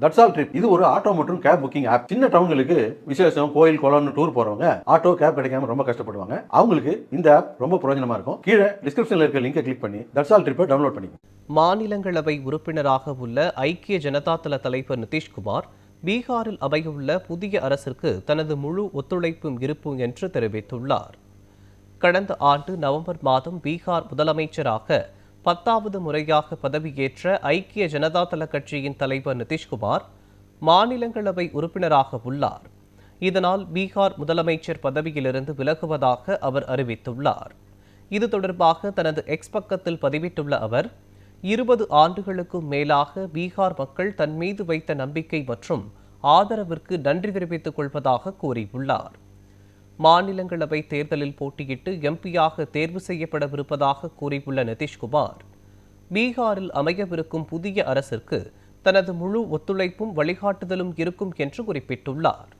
That's all trip இது ஒரு auto மற்றும் கேப் புக்கிங் ஆப். சின்ன டவுன்களுக்கு விசேஷம், கோயில், குளம்னு டூர் போறவங்க ஆட்டோ கேப் கிடைக்காம ரொம்ப கஷ்டப்படுவாங்க. அவங்களுக்கு இந்த ஆப் ரொம்ப பிரயோஜனமா இருக்கும். கீழே டிஸ்கிரிப்ஷன்ல இருக்க லிங்கை கிளிக் பண்ணி தட்ஸ் ஆல் ட்ரிப்பை டவுன்லோட் பண்ணிக்கோங்க. மாநிலங்களவை உறுப்பினராக உள்ள ஐக்கிய ஜனதா தள தலைவர் நிதிஷ்குமார் பீகாரில் அமையவுள்ள புதிய அரசிற்கு தனது முழு ஒத்துழைப்பும் இருக்கும் என்று தெரிவித்துள்ளார். கடந்த ஆண்டு நவம்பர் மாதம் பீகார் முதலமைச்சராக 10வது முறையாக பதவியேற்ற ஐக்கிய ஜனதா தள கட்சியின் தலைவர் நிதிஷ்குமார் மாநிலங்களவை உறுப்பினராக உள்ளார். இதனால் பீகார் முதலமைச்சர் பதவியிலிருந்து விலகுவதாக அவர் அறிவித்துள்ளார். இது தொடர்பாக தனது எக்ஸ் பக்கத்தில் பதிவிட்டுள்ள அவர், 20 ஆண்டுகளுக்கும் மேலாக பீகார் மக்கள் தன் மீது வைத்த நம்பிக்கை மற்றும் ஆதரவிற்கு நன்றி தெரிவித்துக் கொள்வதாக கூறியுள்ளார். மாநிலங்களவை தேர்தலில் போட்டியிட்டு எம்பியாக தேர்வு செய்யப்படவிருப்பதாக கூறியுள்ள நிதிஷ்குமார், பீகாரில் அமையவிருக்கும் புதிய அரசிற்கு தனது முழு ஒத்துழைப்பும் வழிகாட்டுதலும் இருக்கும் என்று குறிப்பிட்டுள்ளார்.